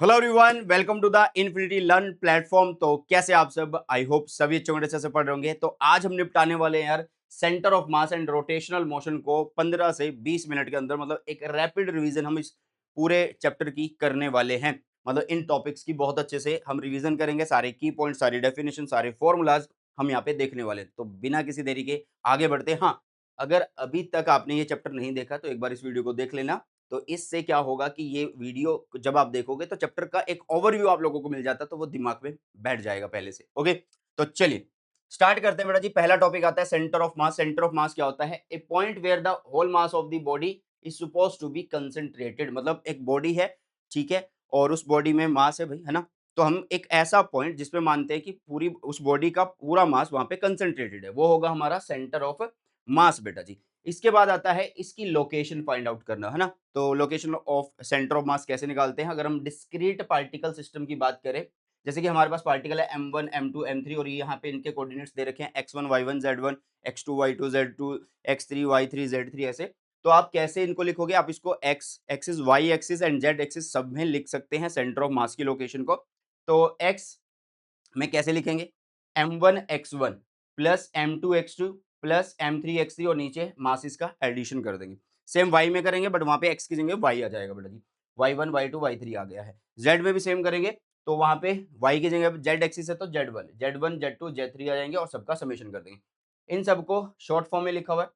Hello everyone, welcome to the Infinity Learn platform. तो कैसे आप सब? आई होप सभी अच्छे होंगे, अच्छे से पढ़ रहे होंगे। तो आज हम निपटाने वाले हैं यार centre of mass and rotational motion को 15 से 20 मिनट के अंदर, मतलब एक रैपिड रिवीजन हम इस पूरे चैप्टर की करने वाले हैं। मतलब इन टॉपिक्स की बहुत अच्छे से हम रिवीजन करेंगे, सारे की पॉइंट, सारी डेफिनेशन, सारे फॉर्मूलाज हम यहाँ पे देखने वाले हैं। तो बिना किसी देरी के आगे बढ़ते हैं। हाँ, अगर अभी तक आपने ये चैप्टर नहीं देखा तो एक बार इस वीडियो को देख लेना। तो इससे क्या होगा कि ये वीडियो जब आप देखोगे तो चैप्टर का एक ओवरव्यू आप लोगों को मिल जाता है, तो वो दिमाग में बैठ जाएगा पहले से। ओके, तो चलिए स्टार्ट करते हैं बेटा जी। पहला टॉपिक आता है centre of mass. Centre of mass क्या होता है? A point where the whole mass of the body is suppose to be concentrated. मतलब एक बॉडी है, ठीक है, और उस बॉडी में मास है भाई, है ना। तो हम एक ऐसा पॉइंट जिसपे मानते हैं कि पूरी उस बॉडी का पूरा मास वहां पे कंसेंट्रेटेड है, वो होगा हमारा सेंटर ऑफ मास बेटा जी। इसके बाद आता है इसकी लोकेशन फाइंड आउट करना, है ना। तो लोकेशन ऑफ सेंटर ऑफ मास कैसे निकालते हैं? अगर हम डिस्क्रीट पार्टिकल सिस्टम की बात करें, जैसे कि हमारे पास पार्टिकल है m1 m2 m3, और ये यहाँ पे इनके कोऑर्डिनेट्स दे रखे हैं x1 y1 z1 x2 y2 z2 x3 y3 z3 ऐसे। तो आप कैसे इनको लिखोगे? आप इसको x axis, y axis and z axis सब में लिख सकते हैं सेंटर ऑफ मास की लोकेशन को। तो x में कैसे लिखेंगे? m1 x1 plus m2 x2 plus m3 x3, और नीचे मास इसका एडिशन कर देंगे। सेम y में करेंगे, बट वहां पे x की जगह y आ जाएगा बेटा जी। y1 y2 y3 आ गया है। z में भी सेम करेंगे, तो वहां पे y की जगह z एक्सिस है तो z1 z1 z2 z3 आ जाएंगे, और सबका समेशन कर देंगे। इन सबको शॉर्ट फॉर्म में लिखा हुआ है,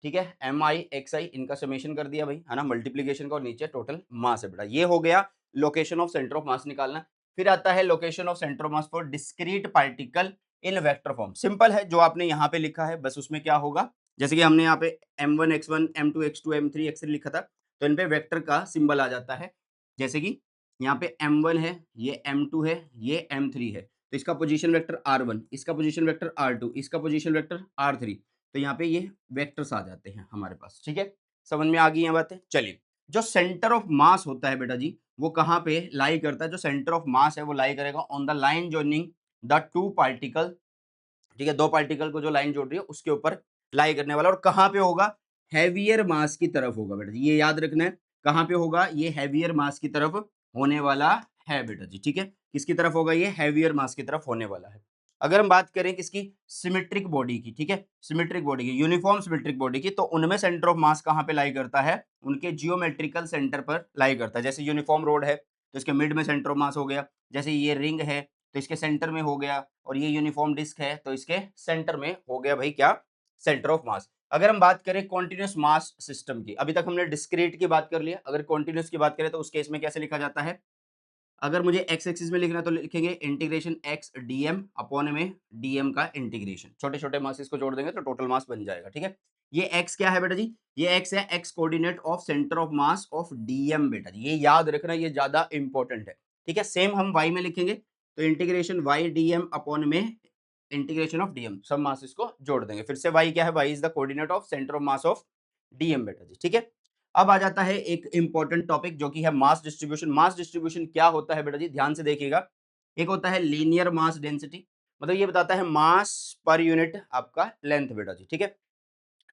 ठीक है। एम आई एक्स आई इनका समेशन कर दिया भाई, है ना, मल्टीप्लीकेशन का, और नीचे टोटल मास है बेटा। ये हो गया लोकेशन ऑफ सेंटर ऑफ मास निकालना। फिर आता है location of centre of mass for discrete particle in vector form. Simple है, जो आपने यहाँ पे लिखा है बस उसमें क्या होगा, जैसे कि हमने यहाँ पे m1 x1 m2 x2 m3 x3 लिखा था, तो इन पे वेक्टर का सिंबल आ जाता है। जैसे कि यहाँ पे m1 है, ये m2 है, ये m3 है, तो इसका पोजीशन वेक्टर r1, इसका पोजीशन वेक्टर r2, इसका पोजीशन वेक्टर r3। तो यहाँ पे ये वेक्टर्स आ जाते हैं हमारे पास, ठीक है। समझ में आ गई है बातें? चलिए, जो सेंटर ऑफ मास होता है बेटा जी, वो कहाँ पे लाई करता है? जो सेंटर ऑफ मास है वो लाई करेगा on the line joining the two particle, ठीक है। दो पार्टिकल को जो लाइन जोड़ रही है उसके ऊपर लाई करने वाला। और कहाँ पे होगा? हैवियर मास की तरफ होगा बेटा जी, ये याद रखना है। कहाँ पे होगा? ये हैवियर मास की तरफ होने वाला है बेटा जी, ठीक है। किसकी तरफ होगा? ये हैवियर मास की तरफ होने वाला है। अगर हम बात करें किसकी? सिमेट्रिक बॉडी की, ठीक है, सिमेट्रिक बॉडी की, यूनिफॉर्म सिमेट्रिक बॉडी की, तो उनमें सेंटर ऑफ मास कहाँ पे लाई करता है? उनके जियोमेट्रिकल सेंटर पर लाई करता है। जैसे यूनिफॉर्म रोड है तो इसके मिड में सेंटर ऑफ मास हो गया। जैसे ये रिंग है तो इसके सेंटर में हो गया, और ये यूनिफॉर्म डिस्क है तो इसके सेंटर में हो गया भाई क्या? सेंटर ऑफ मास। अगर हम बात करें कॉन्टिन्यूस मास सिस्टम की, अभी तक हमने डिस्क्रीट की बात कर लिया। अगर कॉन्टिन्यूस की बात करें तो उस केस में कैसे लिखा जाता है? अगर मुझे एक्स एक्सिस में लिखना है तो लिखेंगे इंटीग्रेशन एक्स डीएम अपॉन में डीएम का इंटीग्रेशन, छोटे छोटे मासेस को जोड़ देंगे तो टोटल मास बन जाएगा, ठीक है। ये एक्स क्या है बेटा जी? ये एक्स है x coordinate of centre of mass of DM बेटा जी, ये याद रखना, ये ज्यादा इंपॉर्टेंट है, ठीक है। सेम हम वाई में लिखेंगे तो इंटीग्रेशन वाई डीएम अपॉन में इंटीग्रेशन ऑफ डीएम, सब मासेस को जोड़ देंगे। फिर से वाई क्या है? Y is the coordinate of centre of mass of DM बेटा जी, ठीक है। अब आ जाता है एक इंपॉर्टेंट टॉपिक जो कि है मास डिस्ट्रीब्यूशन। मास डिस्ट्रीब्यूशन क्या होता है बेटा जी? ध्यान से देखिएगा। एक होता है लीनियर मास डेंसिटी, मतलब ये बताता है मास पर यूनिट आपका लेंथ बेटा जी, ठीक है।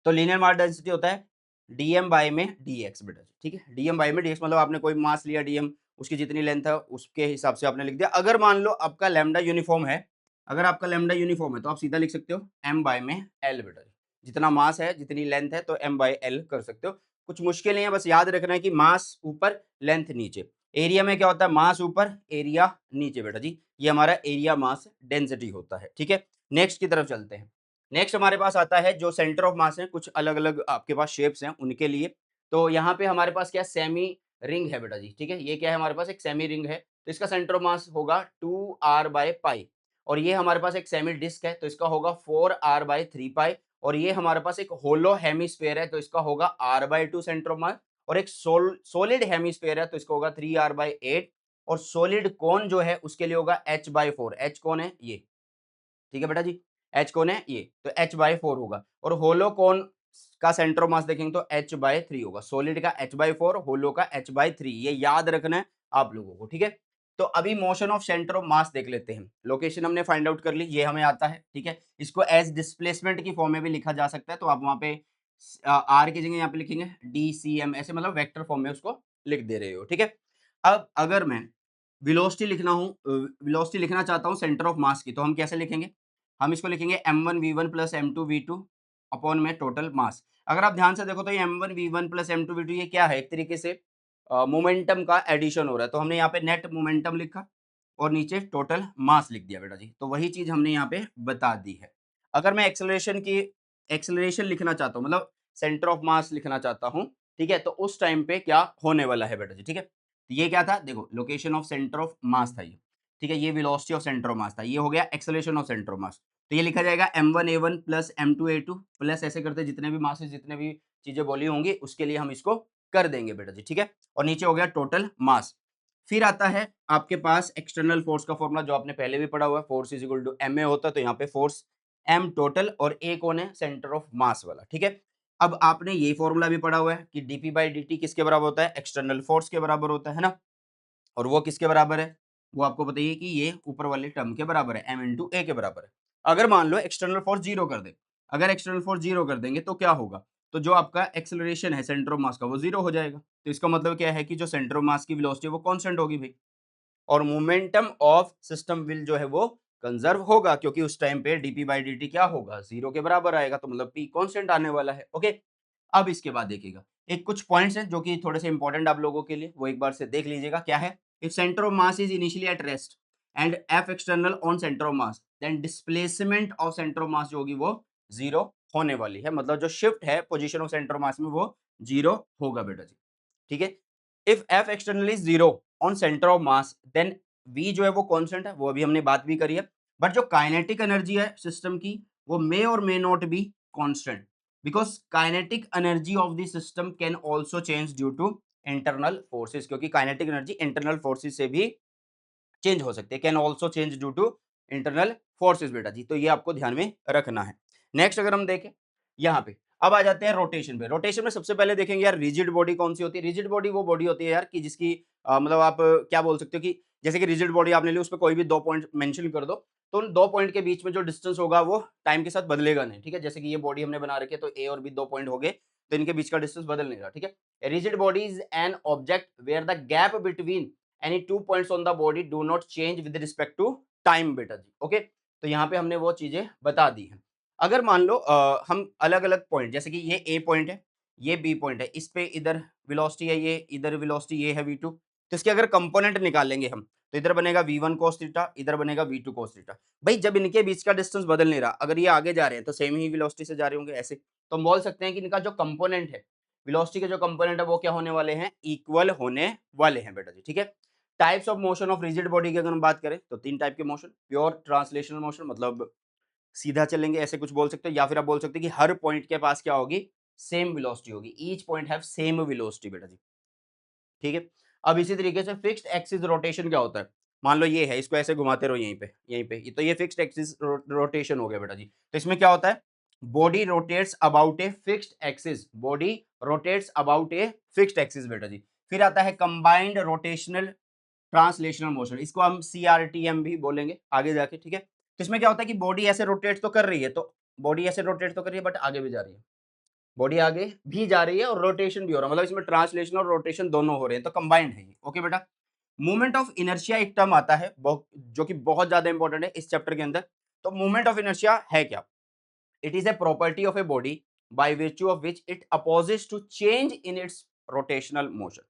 तो लीनियर मास डेंसिटी होता है डीएम बाय में डीएक्स बेटा जी, ठीक है। डीएम बाय में डीएक्स, मतलब आपने कोई मास लिया डीएम, उसकी जितनी लेंथ है उसके हिसाब से आपने लिख दिया। अगर मान लो आपका लैम्डा यूनिफॉर्म है, अगर आपका लैम्डा यूनिफॉर्म है तो आप सीधा लिख सकते हो एम बाय में एल बेटा जी। जितना मास है, जितनी लेंथ है, तो एम बाय एल कर सकते हो। कुछ मुश्किल नहीं है, बस याद रखना है कि मास ऊपर लेंथ नीचे। एरिया में क्या होता है? मास ऊपर एरिया नीचे बेटा जी, ये हमारा एरिया मास डेंसिटी होता है, ठीक है। नेक्स्ट की तरफ चलते हैं। नेक्स्ट हमारे पास आता है जो सेंटर ऑफ मास है, कुछ अलग अलग आपके पास शेप्स हैं उनके लिए। तो यहाँ पे हमारे पास क्या? सेमी रिंग है बेटा जी, ठीक है। ये क्या है? हमारे पास एक सेमी रिंग है, तो इसका सेंटर ऑफ मास होगा 2r/पाई। और ये हमारे पास एक सेमी डिस्क है तो इसका होगा 4r/3 पाई। और ये हमारे पास एक होलो हेमिस्फेयर है तो इसका होगा r/2 सेंटर ऑफ मास। और एक सोलिड हेमिस्फेयर है तो इसका होगा 3r/8। और सोलिड कोन जो है उसके लिए होगा h/4। एच कौन है? ये, ठीक है बेटा जी। एच कौन है? ये, तो h/4 होगा। और होलो कौन का सेंटर ऑफ मास देखेंगे तो h/3 होगा। सॉलिड का h/4, होलो का h/3, ये याद रखना है आप लोगों को, ठीक है। तो अभी मोशन ऑफ सेंटर ऑफ मास देख लेते हैं। लोकेशन हमने फाइंड आउट कर ली, ये हमें आता है, ठीक है। इसको एज डिस्प्लेसमेंट की फॉर्म में भी लिखा जा सकता है, तो आप वहां पे आर की जगह यहाँ पे लिखेंगे डी सी एम, ऐसे मतलब वेक्टर फॉर्म में उसको लिख दे रहे हो, ठीक है। अब अगर मैं वेलोसिटी लिखना चाहता हूँ सेंटर ऑफ मास की, तो हम कैसे लिखेंगे? हम इसको लिखेंगे m1 v1 plus m2 v2 upon में टोटल मास। अगर आप ध्यान से देखो तो ये m1 v1 plus m2 v2 ये क्या है? एक तरीके से मोमेंटम का एडिशन हो रहा है, तो हमने यहाँ पे नेट मोमेंटम लिखा और नीचे टोटल मास लिख दिया बेटा जी। तो वही चीज हमने यहाँ पे बता दी है। अगर मैं एक्सेलरेशन लिखना चाहता हूँ, मतलब सेंटर ऑफ मास लिखना चाहता हूँ, ठीक है, तो उस टाइम पे क्या होने वाला है बेटा जी, ठीक है। तो ये क्या था? देखो, लोकेशन ऑफ सेंटर ऑफ मास था ये, ठीक है, ये वेलोसिटी ऑफ सेंटर ऑफ मास था, ये हो गया एक्सेलरेशन ऑफ सेंटर ऑफ मास। तो ये लिखा जाएगा m1a1 प्लस m2a2 प्लस ऐसे करते जितने भी मासेस, जितने भी चीजें बोली होंगी उसके लिए हम इसको कर देंगे बेटा जी, ठीक है। और नीचे हो गया टोटल मास। फिर आता है आपके पास एक्सटर्नल फोर्स का फॉर्मूला, जो आपने पहले भी पढ़ा हुआ है, force is equal to ma होता है, तो यहाँ पे फोर्स m टोटल और a कौन है? सेंटर ऑफ मास वाला, ठीक है। अब आपने ये फॉर्मूला भी पढ़ा हुआ है कि dp बाई dt किसके बराबर होता है? एक्सटर्नल फोर्स के बराबर होता है ना। और वो किसके बराबर है? वो आपको बताइए कि ये ऊपर वाले टर्म के बराबर है, m इंटू ए के बराबर है। अगर मान लो एक्सटर्नल फोर्स जीरो कर दे, अगर एक्सटर्नल फोर्स जीरो कर देंगे तो क्या होगा? तो जो आपका एक्सेलरेशन है सेंटर ऑफ मास का वो जीरो हो जाएगा। तो इसका मतलब क्या है कि जो सेंटर ऑफ मास की वेलोसिटी है वो कांस्टेंट होगी भाई, और मोमेंटम ऑफ सिस्टम विल जो है वो कंजर्व होगा, क्योंकि उस टाइम पे dp बाई dt क्या होगा? जीरो के बराबर आएगा, तो मतलब p कांस्टेंट आने वाला है। ओके, अब इसके बाद देखिएगा, एक कुछ पॉइंट्स हैं जो कि थोड़े से इंपॉर्टेंट आप लोगों के लिए, वो एक बार से देख लीजिएगा। क्या है? If centre of mass is initially at rest and F external on centre of mass, then displacement of centre of mass जो होगी वो जीरो होने वाली है। मतलब जो शिफ्ट है position of centre of mass में वो जीरो होगा बेटा जी, ठीक है। If F external is zero on centre of mass, then v जो है वो कांस्टेंट है, वो अभी हमने बात भी करी है। बट जो काइनेटिक एनर्जी है सिस्टम की, वो मे और may not be constant, because kinetic energy of the system can also change due to internal forces, क्योंकि काइनेटिक एनर्जी इंटरनल फोर्सेस से भी चेंज हो सकती है, can also change due to internal forces बेटा जी। तो ये आपको ध्यान में रखना है। नेक्स्ट अगर हम देखें यहाँ पे, अब आ जाते हैं रोटेशन पे। रोटेशन में सबसे पहले देखेंगे यार रिजिड बॉडी कौन सी होती है। रिजिड बॉडी वो बॉडी होती है यार कि जिसकी मतलब आप क्या बोल सकते हो कि जैसे कि रिजिड बॉडी आपने ली, उस पर कोई भी दो पॉइंट मेंशन कर दो, तो उन दो पॉइंट के बीच में जो डिस्टेंस होगा वो टाइम के साथ बदलेगा नहीं, ठीक है। जैसे कि ये बॉडी हमने बना रखी है, तो ए और बी दो पॉइंट हो गए, तो इनके बीच का डिस्टेंस बदल नहीं रहा, ठीक है। Rigid body is an object where the gap between any two points on the body do not change with respect to time बेटा जी। ओके, तो यहाँ पे हमने वो चीजें बता दी हैं। अगर मान लो हम अलग अलग पॉइंट, जैसे कि ये ए पॉइंट है, ये बी पॉइंट है, इस पे इधर वेलोसिटी है, ये इधर वेलोसिटी ये है v2, तो इसके अगर कंपोनेंट निकालेंगे हम, तो इधर बनेगा v1 cos थीटा, इधर बनेगा v2 cos थीटा। भाई जब इनके बीच का डिस्टेंस बदल नहीं रहा, अगर ये आगे जा रहे हैं तो सेम ही वेलोसिटी से जा रहे होंगे ऐसे, तो हम बोल सकते हैं कि इनका जो कंपोनेंट है, वेलोसिटी के जो कंपोनेंट है वो क्या होने वाले हैं? इक्वल होने वाले हैं बेटा जी, ठीक है। Types of motion of rigid body की अगर हम बात करें तो तीन टाइप के मोशन। प्योर ट्रांसलेशनल मोशन, मतलब सीधा चलेंगे ऐसे कुछ बोल सकते हो, या फिर आप बोल सकते हो कि हर पॉइंट के पास क्या होगी? सेम वेलोसिटी होगी, each point have same velocity बेटा जी, ठीक है। अब इसी तरीके से फिक्स्ड एक्सिस रोटेशन क्या होता है? मान लो ये है, इसको ऐसे घुमाते रहो यहीं पे, तो ये फिक्स्ड एक्सिस रोटेशन हो गया बेटा जी। तो इसमें क्या होता है? Body rotates about a fixed axis, body rotates about a fixed axis बेटा जी। फिर आता है कंबाइंड रोटेशनल ट्रांसलेशनल मोशन, इसको हम CRTM भी बोलेंगे आगे जाके, ठीक है। तो इसमें क्या होता है कि बॉडी ऐसे रोटेट तो कर रही है, तो बॉडी ऐसे रोटेट तो कर रही है बट आगे भी जा रही है, बॉडी आगे भी जा रही है और रोटेशन भी हो रहा है, मतलब इसमें ट्रांसलेशन और रोटेशन दोनों हो रहे हैं, तो कंबाइंड है ये। ओके बेटा, मूवमेंट ऑफ इनर्शिया एक टर्म आता है जो कि बहुत ज्यादा इंपॉर्टेंट है इस चैप्टर के अंदर। तो मूवमेंट ऑफ इनर्शिया है क्या? It is a property of a body by virtue of which it opposes to change in its rotational motion.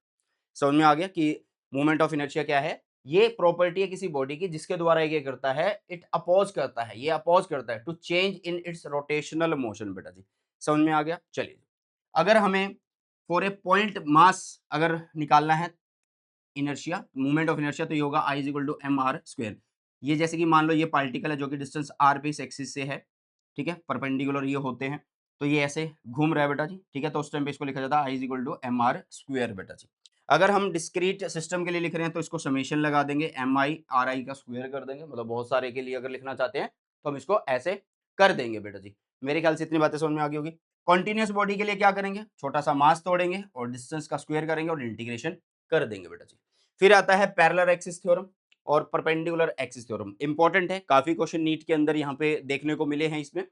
समझ में आ गया कि मूवमेंट ऑफ इनर्शिया क्या है? ये प्रॉपर्टी है किसी बॉडी की जिसके द्वारा ये करता है, इट अपोज करता है, ये अपोज करता है to change in its rotational motion बेटा जी। समझ में आ गया? चलिए, अगर हमें फॉर ए पॉइंट मास अगर निकालना है इनर्शिया, मूवमेंट ऑफ इनर्शिया, तो ये होगा I is equal to M R square. ये जैसे कि मान लो ये पार्टिकल है जो कि डिस्टेंस r पे इस एक्सिस से है, ठीक है, परपेंडिकुलर ये होते हैं, तो ये ऐसे घूम रहा है बेटा जी, ठीक है। तो उस टाइम पे इसको लिखा जाता है I is equal to M R square बेटा जी। अगर हम डिस्क्रीट सिस्टम के लिए लिख रहे हैं तो इसको समेशन लगा देंगे, एम आई आर आई का स्क्वायर कर देंगे, मतलब बहुत सारे के लिए अगर लिखना चाहते हैं तो हम इसको ऐसे कर देंगे बेटा जी। मेरे ख्याल से इतनी बातें समझ में आ गई होगी। कॉन्टिन्यूस बॉडी के लिए क्या करेंगे? छोटा सा मास तोड़ेंगे और डिस्टेंस का स्क्वायर करेंगे और इंटीग्रेशन कर देंगे बेटा जी। फिर आता है पैरेलल एक्सिस थ्योरम और परपेंडिकुलर एक्सिस थ्योरम, इंपॉर्टेंट है, काफी क्वेश्चन नीट के अंदर यहाँ पे देखने को मिले हैं इसमें।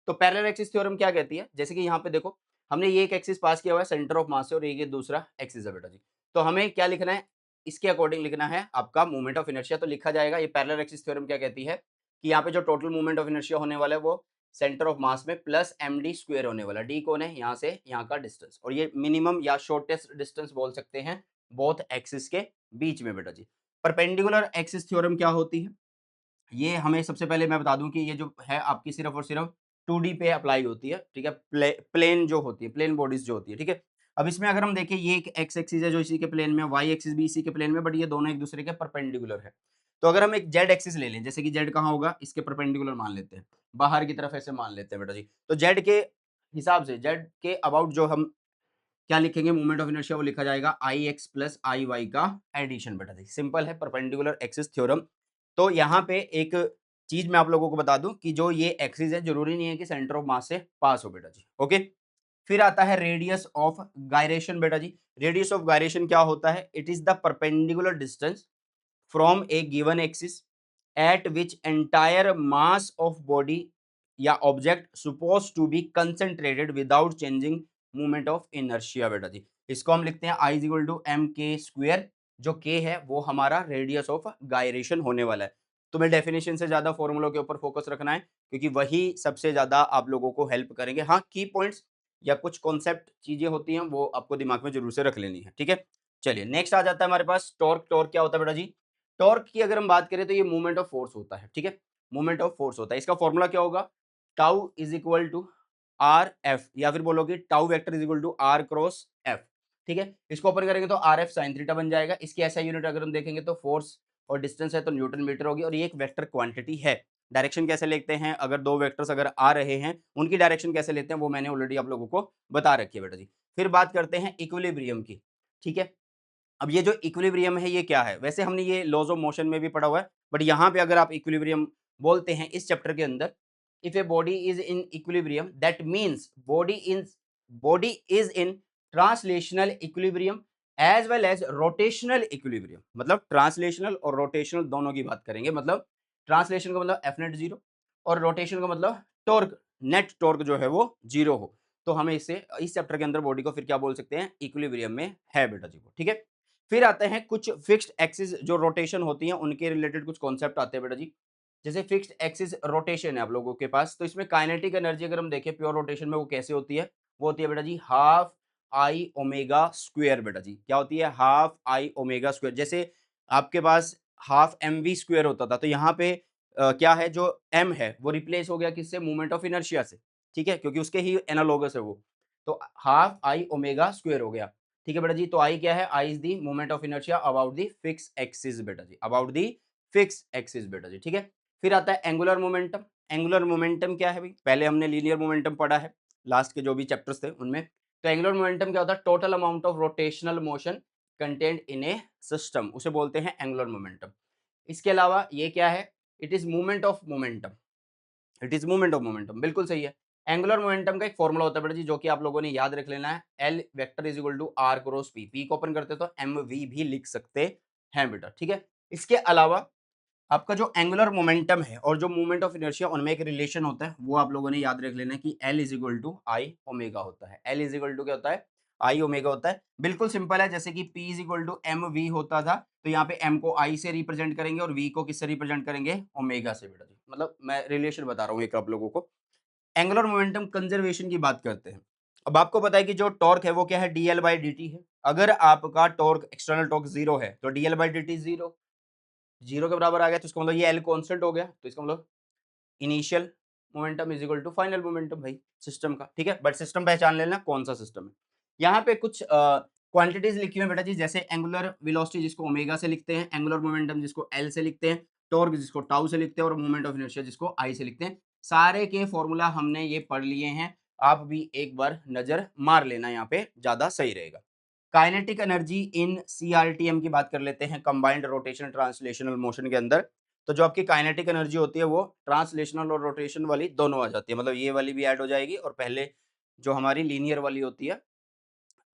तो पैरेलल एक्सिस थ्योरम क्या कहती है? जैसे कि यहाँ पे देखो, हमने ये एक एक्सिस पास किया हुआ है सेंटर ऑफ मास से, और ये दूसरा एक्सिस है बेटा जी। तो हमें क्या लिखना है? इसके अकॉर्डिंग लिखना है आपका मोमेंट ऑफ इनर्शिया, तो लिखा जाएगा। ये पैरेलल एक्सिस थ्योरम क्या कहती है कि यहाँ पे जो टोटल मोमेंट ऑफ इनर्शिया होने वाला है वो सेंटर ऑफ मास में प्लस md स्क्वायर होने वाला। डी कौन है, यहाँ से यहाँ का डिस्टेंस, और ये मिनिमम या शॉर्टेस्ट डिस्टेंस बोल सकते हैं बोथ एक्सिस के बीच में बेटा जी। परपेंडिकुलर एक्सिस थ्योरम क्या होती है, ये हमें सबसे पहले मैं बता दूं कि ये जो है आपकी सिर्फ और सिर्फ 2D पे अप्लाई होती है, ठीक है। प्लेन जो होती है, प्लेन बॉडीज जो होती है, ठीक है। अब इसमें अगर हम देखें, ये एक एक्स एक्सिस है जो इसी के प्लेन में, वाई एक्सिस भी इसी के प्लेन में, बट ये दोनों एक दूसरे के परपेंडिकुलर है। तो अगर हम एक जेड एक्सिस ले लें, जैसे कि जेड कहाँ होगा, इसके परपेंडिकुलर मान लेते हैं, बाहर की तरफ ऐसे मान लेते हैं बेटा जी। तो जेड के हिसाब से, जेड के अबाउट जो हम क्या लिखेंगे, मोमेंट ऑफ इनर्शिया, वो लिखा जाएगा आई एक्स प्लस आई वाई का एडिशन बेटा जी। सिंपल है, परपेंडिकुलर एक्सिस थ्योरम। तो यहाँ पे एक चीज मैं आप लोगों को बता दूं कि जो ये एक्सिस है, जरूरी नहीं है कि सेंटर ऑफ मास से पास हो बेटा जी, ओके। फिर आता है रेडियस ऑफ गायरेशन बेटा जी। रेडियस ऑफ गायरेशन क्या होता है, it is the perpendicular distance from a given axis at which entire mass of body या object suppose to be concentrated without changing movement of inertia बेटा जी। इसको हम लिखते हैं I is equal to M K square. जो K है वो हमारा रेडियस ऑफ गायरेशन होने वाला है। तुम्हें डेफिनेशन से ज्यादा फॉर्मूलों के ऊपर फोकस रखना है, क्योंकि वही सबसे ज्यादा आप लोगों को हेल्प करेंगे। हाँ, की पॉइंट्स या कुछ कॉन्सेप्ट चीजें होती हैं वो आपको दिमाग में जरूर से रख लेनी है, ठीक है। चलिए नेक्स्ट आ जाता है हमारे पास टॉर्क। टॉर्क क्या होता है बेटा जी, टॉर्क की अगर हम बात करें तो ये मूवमेंट ऑफ फोर्स होता है, ठीक है। मूवमेंट ऑफ फोर्स होता है, इसका फॉर्मूला क्या होगा, tau is equal to R F, या फिर बोलोगे tau vector is equal to R cross F, ठीक है। इसको ओपन करेंगे तो आर एफ साइन थीटा बन जाएगा। इसकी ऐसा यूनिट अगर हम देखेंगे तो फोर्स और डिस्टेंस है तो न्यूटन मीटर होगी, और ये एक वेक्टर क्वांटिटी है। डायरेक्शन कैसे लिखते हैं, अगर दो वेक्टर्स अगर आ रहे हैं उनकी डायरेक्शन कैसे लेते हैं वो मैंने ऑलरेडी आप लोगों को बता रखी है बेटा जी। फिर बात करते हैं इक्विलिब्रियम की, ठीक है। अब ये जो इक्विलिब्रियम है ये क्या है, वैसे हमने ये लॉज ऑफ मोशन में भी पढ़ा हुआ है, बट यहाँ पे अगर आप इक्विलिब्रियम बोलते हैं इस चैप्टर के अंदर, if a body is in equilibrium that means body is in translational equilibrium as well as rotational equilibrium. मतलब ट्रांसलेशनल और रोटेशनल दोनों की बात करेंगे। मतलब ट्रांसलेशन का मतलब एफ नेट जीरो, और रोटेशन का मतलब टॉर्क, नेट टॉर्क जो है वो जीरो हो। तो हमें इसे इस चैप्टर के अंदर बॉडी को फिर क्या बोल सकते हैं, इक्विलिब्रियम में है बेटा जी को, ठीक है। फिर आते हैं कुछ फिक्स्ड एक्सिस जो रोटेशन होती हैं उनके रिलेटेड कुछ कॉन्सेप्ट आते हैं बेटा जी। जैसे फिक्स्ड एक्सिस रोटेशन है आप लोगों के पास, तो इसमें काइनेटिक एनर्जी अगर हम देखें प्योर रोटेशन में वो कैसे होती है, वो होती है बेटा जी हाफ आई ओमेगा स्क्वायर बेटा जी। क्या होती है, हाफ आई ओमेगा स्क्वायर। जैसे आपके पास हाफ एम वी स्क्वायर होता था, तो यहाँ पे क्या है, जो एम है वो रिप्लेस हो गया किससे, मूवमेंट ऑफ इनर्शिया से, ठीक है, क्योंकि उसके ही एनालोगस है वो। तो हाफ आई ओमेगा स्क्वायर हो गया, ठीक है बेटा जी। तो आई क्या है, I is the moment of inertia about the fix axis बेटा जी, अबाउट दी फिक्स एक्सिस बेटा जी, ठीक है। फिर आता है एंगुलर मोमेंटम। एंगुलर मोमेंटम क्या है भाई, पहले हमने लीनियर मोमेंटम पढ़ा है लास्ट के जो भी चैप्टर्स थे उनमें। तो एंगुलर मोमेंटम क्या होता है, total amount of rotational motion content in A system, उसे बोलते हैं एंगुलर मोमेंटम। इसके अलावा ये क्या है, it is movement of momentum, it is movement of momentum, बिल्कुल सही है। एंगुलर मोमेंटम का एक फॉर्मूला होता है बेटा जी, जो कि आप लोगों ने याद रख लेना है, L vector is equal to R cross P. P को ओपन करते तो एम वी भी लिख सकते हैं बेटा, ठीक है। इसके अलावा आपका जो एंगुलर मोमेंटम है और जो मूवमेंट ऑफ इनर्शिया, उनमें एक रिलेशन होता है, वो आप लोगों ने याद रख लेना है कि L is equal to I omega होता है। एल इज इक्वल टू क्या होता है, आई ओमेगा होता है। बिल्कुल सिंपल है, जैसे कि P is equal to M V होता था, तो यहाँ पे एम को आई से रिप्रेजेंट करेंगे और वी को किससे रिप्रेजेंट करेंगे, ओमेगा से बेटा जी। मतलब मैं रिलेशन बता रहा हूँ एक आप लोगों को। एंगुलर मोमेंटम कंजर्वेशन की बात करते हैं। अब आपको पता है कि जो टॉर्क है वो क्या है, डीएल बाई डी टी है। अगर आपका टॉर्क एक्सटर्नल टॉर्क जीरो है तो DL by D T zero, zero के बराबर आ गया, तो इसका मतलब ये एल कांस्टेंट हो गया। तो इसका मतलब initial momentum is equal to final momentum भाई सिस्टम का, ठीक है। बट सिस्टम पहचान लेना कौन सा सिस्टम है। यहाँ पे कुछ क्वांटिटीज लिखी हुई है बेटा जी, जैसे एंगुलर वेलोसिटी जिसको ओमेगा से लिखते हैं, एंगुलर मोमेंटम जिसको एल से लिखते हैं, टॉर्क जिसको टाउ से लिखते हैं, और मोमेंट ऑफ इनर्शिया जिसको आई से लिखते हैं। सारे के फॉर्मूला हमने ये पढ़ लिए हैं, आप भी एक बार नजर मार लेना, यहाँ पे ज्यादा सही रहेगा। काइनेटिक एनर्जी इन सीआरटीएम की बात कर लेते हैं, कंबाइंड रोटेशन ट्रांसलेशनल मोशन के अंदर। तो जो आपकी काइनेटिक एनर्जी होती है वो ट्रांसलेशनल और रोटेशन वाली दोनों आ जाती है। मतलब ये वाली भी ऐड हो जाएगी, और पहले जो हमारी लीनियर वाली होती है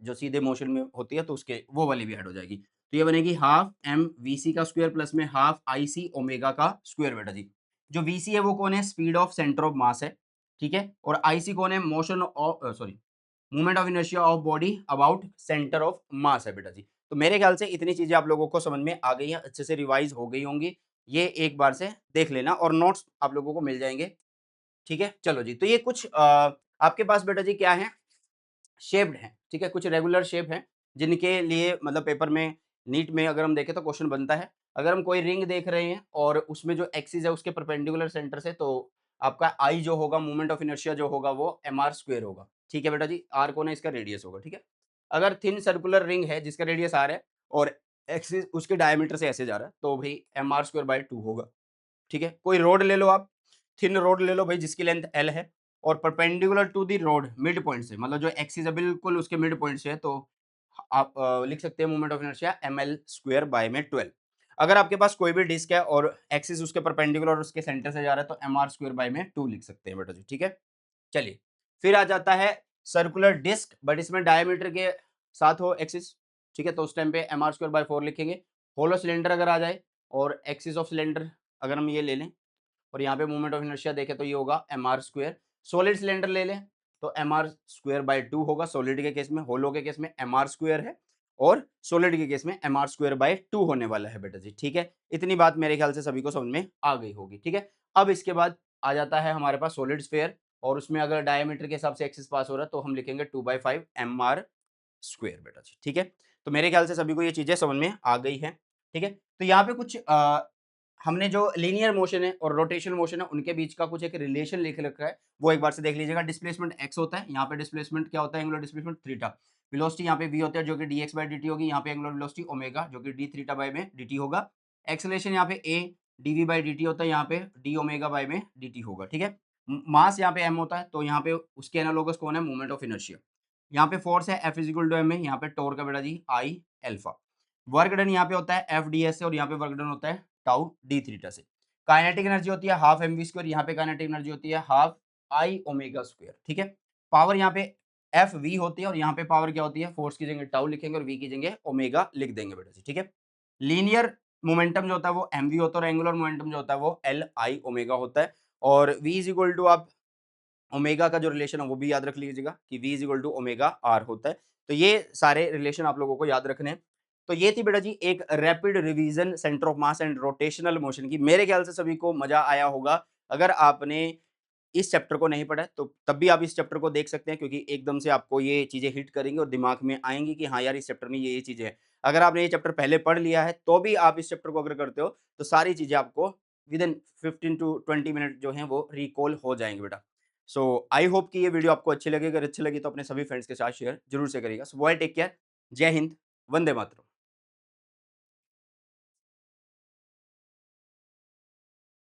जो सीधे मोशन में होती है तो उसके वो वाली भी ऐड हो जाएगी। तो ये बनेगी हाफ एम वी सी का स्क्वायर प्लस में हाफ आई सी ओमेगा का स्क्वायर बेटा जी। जो वी सी है वो कौन है, स्पीड ऑफ सेंटर ऑफ मास है, ठीक है। और आई सी कौन है, motion of sorry movement of inertia of body about centre of मास है बेटा जी। तो मेरे ख्याल से इतनी चीज़ें आप लोगों को समझ में आ गई हैं, अच्छे से रिवाइज़ हो गई होंगी। ये एक बार से देख लेना और नोट्स आप लोगों को मिल जाएँगे, ठीक है? चलो जी, तो ये कुछ आपके पास बेटा जी क्या है, शेप्ड हैं, ठीक है? कुछ रेगुलर शेप हैं, जिनके लिए मतलब पेपर में नीट में अगर हम देखें तो क्वेश्चन बनता है। अगर हम कोई रिंग देख रहे हैं और उसमें जो एक्सिस है उसके परपेंडिकुलर सेंटर से, तो आपका आई जो होगा, मोमेंट ऑफ इनर्शिया जो होगा वो mr स्क्वायर होगा, ठीक है बेटा जी? r कौन है, इसका रेडियस होगा, ठीक है? अगर थिन सर्कुलर रिंग है जिसका रेडियस r है और एक्सिस उसके डायमीटर से ऐसे जा रहा है, तो भई mr स्क्वायर बाय 2 होगा। ठीक है? कोई रोड ले लो आप, थिन रोड ले लो भाई जिसकी लेंथ L है और perpendicular to the rod mid point से, मतलब जो एक्सिस है बिल्कुल उसके मिड पॉइंट से है, तो आप लिख सकते हैं moment of inertia ml square by में 12। अगर आपके पास कोई भी डिस्क है और एक्सिस उसके परपेंडिकुलर और उसके सेंटर से जा रहा है, तो mr स्क्वायर बाय में 2 लिख सकते हैं बेटा जी, ठीक है? चलिए, फिर आ जाता है सर्कुलर डिस्क, बट इसमें डायमीटर के साथ हो एक्सिस, ठीक है? तो उस टाइम पे mr स्क्वायर बाय 4 लिखेंगे। होलो सिलेंडर अगर आ जाए और एक्सिस ऑफ सिलेंडर अगर हम ये ले लें और यहाँ पे मोमेंट ऑफ इनर्शिया देखें तो ये होगा mr स्क्वायर। सॉलिड सिलेंडर ले लें तो mr स्क्वायर बाय 2 होगा सॉलिड के केस में, होलो के केस में mr स्क्वायर है और सॉलिड के केस में mr स्क्वायर बाय 2 होने वाला है बेटा जी, ठीक है? इतनी बात मेरे ख्याल से सभी को समझ में आ गई होगी, ठीक है? अब इसके बाद आ जाता है हमारे पास सॉलिड स्फीयर और उसमें अगर डायमीटर के हिसाब से एक्सिस पास हो रहा है तो हम लिखेंगे 2/5 mr स्क्वायर बेटा जी, ठीक है? तो मेरे ख्याल से सभी को ये चीज़ें समझ में आ गई हैं, ठीक है? तो यहाँ पे कुछ हमने जो लीनियर मोशन है और रोटेशनल मोशन है उनके बीच का कुछ एक रिलेशन लिख रखा है, वो एक बार से देख लीजिएगा। डिस्प्लेसमेंट x होता है, यहाँ पे डिस्प्लेसमेंट क्या होता है, एंगुलर डिस्प्लेसमेंट थीटा। वेलोसिटी यहाँ पे v होता है जो कि dx/dt होगी, यहाँ पे एंगुलर वेलोसिटी ओमेगा जो कि d थीटा बाय में dt होगा। एक्सेलरेशन यहाँ पे a dv/dt होता है, यहाँ पे d ओमेगा बाय में dt होगा, ठीक है? मास यहाँ पे m होता है, तो यहाँ पे उसके एनालोगस कौन है, मोमेंट ऑफ इनर्शिया। यहाँ पे फोर्स है F इक्वल टू m है, यहाँ पे टॉर्क का बेटा जी I अल्फा। वर्क डन यहाँ पे होता है F ds से और यहाँ पे वर्क डन होता है टाउ डी थीटा से। काइनेटिक एनर्जी होती है हाफ एम वी स्क्वायर, यहाँ पे काइनेटिक एनर्जी होती है हाफ आई ओमेगा स्क्वायर, ठीक है? पावर यहाँ पे एफ वी होती है और यहाँ पे पावर क्या होती है, फोर्स की जगह टाउ लिखेंगे और वी की जगह ओमेगा लिख देंगे बेटा जी, ठीक है? लीनियर मोमेंटम जो होता है वो एम वी होता है और एंगुलर मोमेंटम जो होता है वो एल आई ओमेगा होता है और वी इज इक्वल टू आप ओमेगा का जो रिलेशन है वो भी याद रख लीजिएगा कि v is equal to omega R होता है। तो ये सारे रिलेशन आप लोगों को याद रखने हैं। तो ये थी बेटा जी एक rapid revision centre of mass and rotational motion की। मेरे ख्याल से सभी को मजा आया होगा। अगर आपने इस चैप्टर को नहीं पढ़ा है तो तब भी आप इस चैप्टर को देख सकते हैं क्योंकि एकदम से आपको ये चीजें हिट करेंगी और दिमाग में आएंगी कि हाँ यार इस चैप्टर में ये चीजें हैं। अगर आपने ये चैप्टर पहले पढ़ लिया है तो भी आप इस चैप्टर को अगर करते हो तो सारी चीजें आपको विद इन 15 टू 20 मिनट जो हैं वो रिकॉल हो जाएंगे बेटा। सो आई होप कि ये वीडियो आपको अच्छी लगी। अगर अच्छी लगी तो अपने सभी फ्रेंड्स के साथ शेयर जरूर से करिएगा। सो बॉय टेक केयर, जय हिंद, वंदे मातरम।